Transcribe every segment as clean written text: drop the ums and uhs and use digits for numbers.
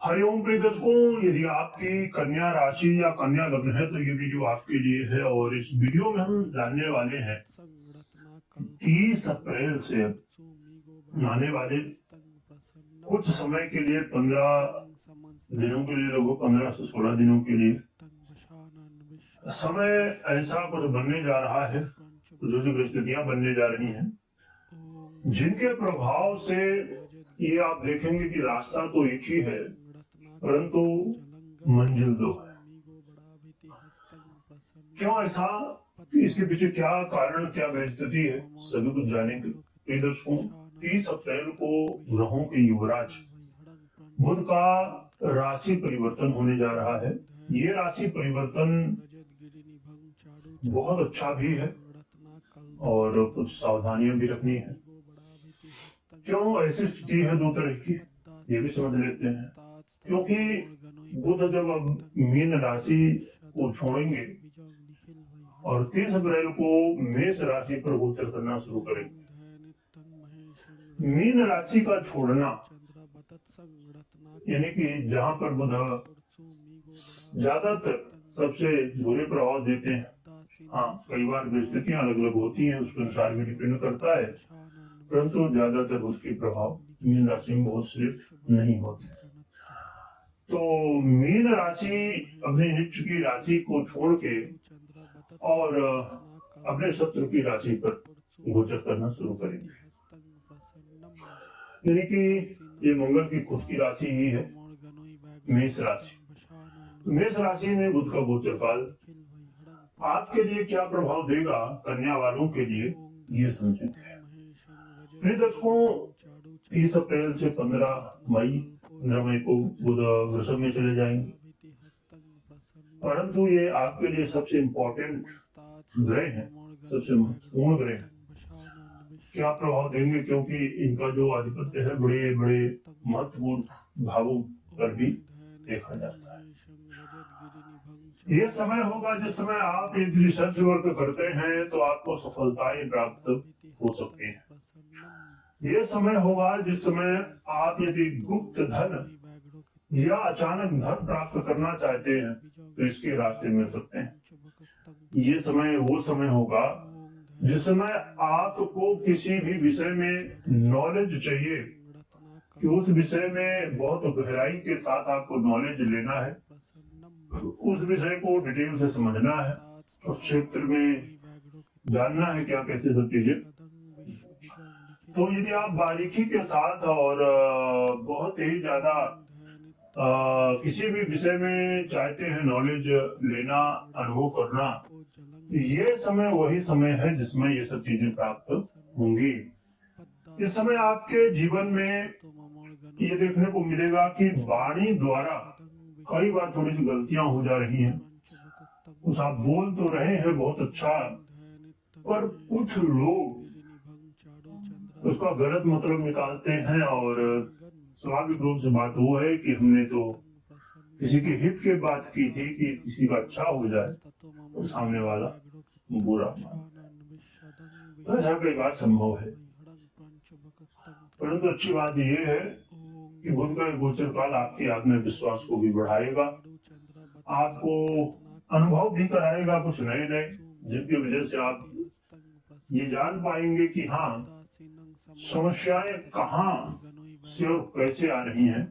हरिओम प्रिय दर्शकों, यदि आपकी कन्या राशि या कन्या लग्न है तो ये वीडियो आपके लिए है। और इस वीडियो में हम जानने वाले हैं 30 अप्रैल से आने वाले कुछ समय के लिए 15 दिनों के लिए, लगभग 15 से 16 दिनों के लिए समय ऐसा कुछ बनने जा रहा है, जो परिस्थितियां बनने जा रही हैं, जिनके प्रभाव से ये आप देखेंगे कि रास्ता तो एक ही है परंतु मंजिल दो है। क्यों ऐसा, इसके पीछे क्या कारण, क्या परिस्थिति है, सभी कुछ जानेंगे। प्रिय दर्शकों, 30 अप्रैल को ग्रहों के युवराज बुध का राशि परिवर्तन होने जा रहा है। ये राशि परिवर्तन बहुत अच्छा भी है और कुछ सावधानियां भी रखनी है। क्यों ऐसी स्थिति है दो तरह की, ये भी समझ लेते हैं। क्योंकि बुध जब अब मीन राशि को छोड़ेंगे और 30 अप्रैल को मेष राशि पर गोचर करना शुरू करेंगे। मीन राशि का छोड़ना यानी कि जहां पर बुध ज्यादातर सबसे बुरे प्रभाव देते हैं, हाँ कई बार परिस्थितियां अलग अलग होती हैं, उसके अनुसार भी डिपेंड करता है, परंतु ज्यादातर बुध के प्रभाव मीन राशि में बहुत श्रेष्ठ नहीं होते। तो मीन राशि अपने नीच की राशि को छोड़ के और अपने शत्रु की राशि पर गोचर करना शुरू करेंगे। यानी कि ये मंगल की खुद की राशि ही है, मेष राशि। मेष राशि में बुध का गोचर काल आपके लिए क्या प्रभाव देगा, कन्या वालों के लिए, ये समझेंगे। प्रिय दर्शकों, 30 अप्रैल से 15 मई को बुध वृषभ में चले जाएंगे, परंतु ये आपके लिए सबसे इम्पोर्टेंट ग्रह हैं, सबसे महत्वपूर्ण ग्रह हैं। क्या प्रभाव देंगे, क्योंकि इनका जो आधिपत्य है बड़े बड़े महत्वपूर्ण भावों पर भी देखा जाता है। ये समय होगा जिस समय आप यदि रिसर्च वर्क करते हैं तो आपको सफलताएं प्राप्त हो सकती हैं। ये समय होगा जिस समय आप यदि गुप्त धन या अचानक धन प्राप्त करना चाहते हैं तो इसके रास्ते मिल सकते हैं। ये समय वो समय होगा जिस समय आपको किसी भी विषय में नॉलेज चाहिए, कि उस विषय में बहुत गहराई के साथ आपको नॉलेज लेना है, उस विषय को डिटेल से समझना है, उस क्षेत्र में जानना है क्या कैसे सब चीजें। तो यदि आप बारीकी के साथ और बहुत ही ज्यादा किसी भी विषय में चाहते हैं नॉलेज लेना, अनुभव करना, ये समय वही समय है जिसमें ये सब चीजें प्राप्त होंगी। इस समय आपके जीवन में ये देखने को मिलेगा कि वाणी द्वारा कई बार थोड़ी सी गलतियां हो जा रही हैं। कुछ आप बोल तो रहे हैं बहुत अच्छा, पर कुछ लोग उसका गलत मतलब निकालते हैं और स्वाभाविक रूप से बात वो है कि हमने तो किसी के हित की बात की थी कि किसी का अच्छा हो जाए और सामने वाला बुरा। तो ऐसा कई बार संभव है, परंतु अच्छी बात यह है कि बुध का गोचर काल आपके आत्मविश्वास को भी बढ़ाएगा, आपको अनुभव भी कराएगा कुछ नए नए, जिनकी वजह से आप ये जान पाएंगे कि हाँ समस्याएं कहाँ से और कैसे आ रही हैं।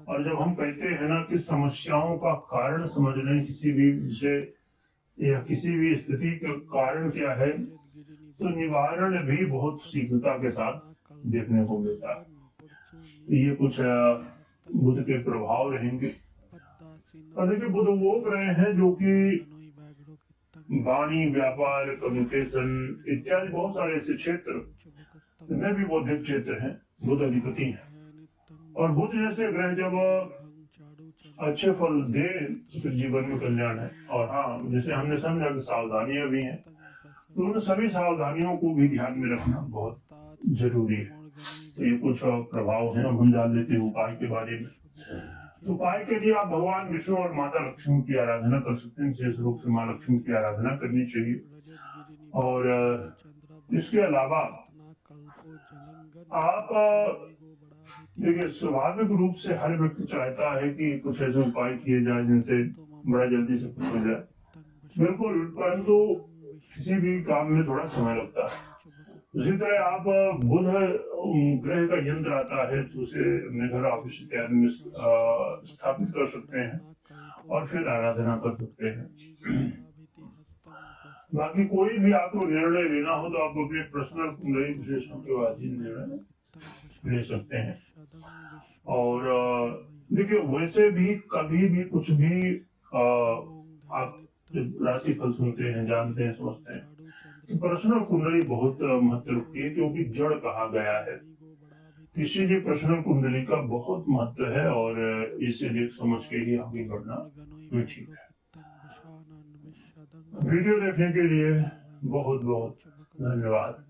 और जब हम कहते हैं ना कि समस्याओं का कारण समझ लें, किसी भी विषय या किसी भी स्थिति का कारण क्या है, तो निवारण भी बहुत शीघ्रता के साथ देखने को मिलता है। ये कुछ बुध के प्रभाव रहेंगे। और देखिए, बुध वो ग्रह है जो कि वाणी, व्यापार, कम्युनिकेशन इत्यादि बहुत सारे ऐसे क्षेत्र में भी बौद्धिक क्षेत्र हैं, बुध अधिपति है। और बुध जैसे ग्रह जब अच्छे फल दे तो जीवन में कल्याण है। और हाँ, जैसे हमने समझा कि सावधानियां भी हैं, तो उन सभी सावधानियों को भी ध्यान में रखना बहुत जरूरी है। तो ये कुछ प्रभाव है, हम जान लेते हैं उपाय के बारे में। तो उपाय के लिए आप भगवान विष्णु और माता लक्ष्मी की आराधना कर सकते हैं। विशेष रूप से माँ लक्ष्मी की आराधना करनी चाहिए। और इसके अलावा आप देखिए, स्वाभाविक रूप से हर व्यक्ति चाहता है कि कुछ ऐसे उपाय किए जाए जिनसे बड़ा जल्दी से कुछ हो जाए। बिल्कुल, परंतु किसी भी काम में थोड़ा समय लगता है। उसी तरह आप बुध ग्रह का यंत्र आता है तो उसे अपने घर ऑफिस इत्यादि में स्थापित कर सकते हैं और फिर आराधना कर सकते हैं। बाकी कोई भी आपको निर्णय लेना हो तो आप अपने पर्सनल कुंडली विश्लेषण के अधीन निर्णय ले सकते हैं। और देखिए, वैसे भी कभी भी कुछ भी आप जब राशि फल सुनते हैं, जानते हैं, समझते हैं, तो पर्सनल कुंडली बहुत महत्व रखती है, क्योंकि जड़ कहा गया है। इसीलिए पर्सनल कुंडली का बहुत महत्व है और इसे देख समझ के ही आगे बढ़ना ठीक है। वीडियो देखने के लिए बहुत बहुत धन्यवाद।